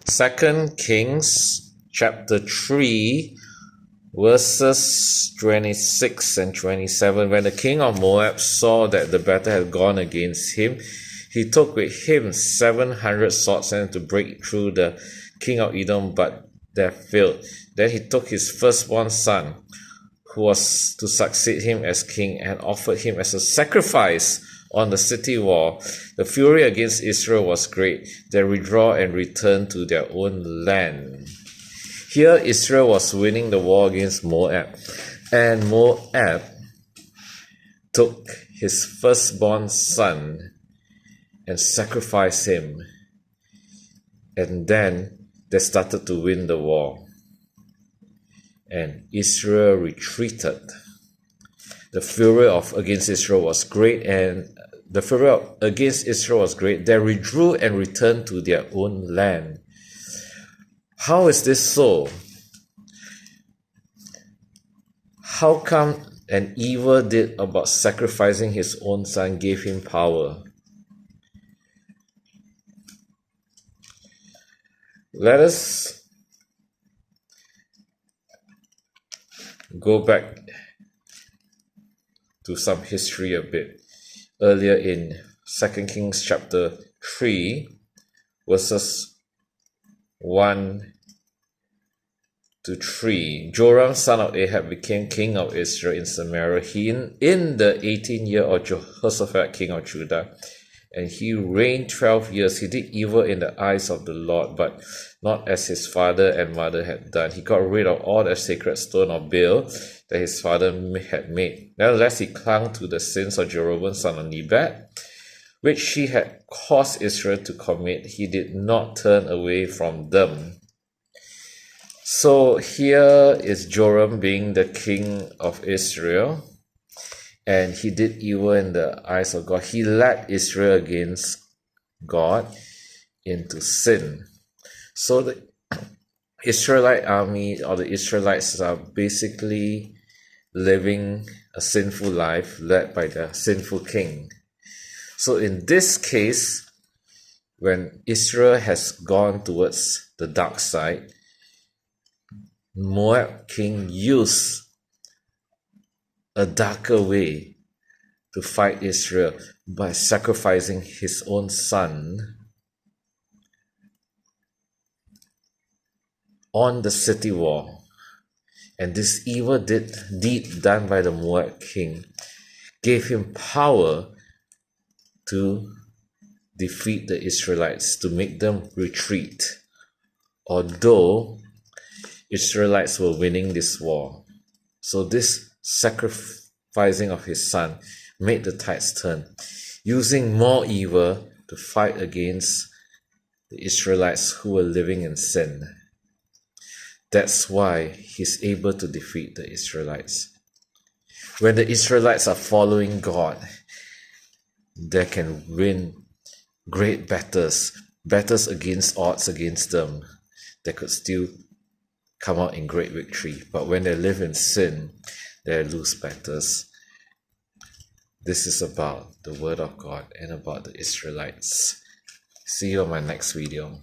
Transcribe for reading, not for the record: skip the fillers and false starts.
2 Kings chapter 3 verses 26 and 27. When the king of Moab saw that the battle had gone against him, he took with him 700 swordsmen to break through the king of Edom, but they failed. Then he took his firstborn son, who was to succeed him as king, and offered him as a sacrifice on the city wall. The fury against Israel was great. They withdraw and return to their own land. Here Israel was winning the war against Moab, and Moab took his firstborn son and sacrificed him, and then they started to win the war, and Israel retreated. The fury against Israel was great, and the fury against Israel was great. They withdrew and returned to their own land. How is this so? How come an evil deed about sacrificing his own son gave him power? Let us go back to some history a bit. Earlier in 2 Kings chapter 3 verses 1 to 3. Joram son of Ahab became king of Israel in Samaria in the 18th year of Jehoshaphat king of Judah, and he reigned 12 years. He did evil in the eyes of the Lord, but not as his father and mother had done. He got rid of all the sacred stone of Baal that his father had made. Nevertheless, he clung to the sins of Jeroboam son of Nebat, which he had caused Israel to commit. He did not turn away from them. So here is Joram being the king of Israel, and he did evil in the eyes of God. He led Israel against God into sin. So the Israelite army, or the Israelites, are basically living a sinful life led by the sinful king. So in this case, when Israel has gone towards the dark side, Moab king used a darker way to fight Israel by sacrificing his own son on the city wall. And this evil deed done by the Moab king gave him power to defeat the Israelites, to make them retreat, although Israelites were winning this war. So this sacrificing of his son made the tides turn, using more evil to fight against the Israelites who were living in sin. That's why he's able to defeat the Israelites. When the Israelites are following God, they can win great battles against odds against them. They could still come out in great victory. But when they live in sin, they lose battles. This is about the word of God and about the Israelites. See you on my next video.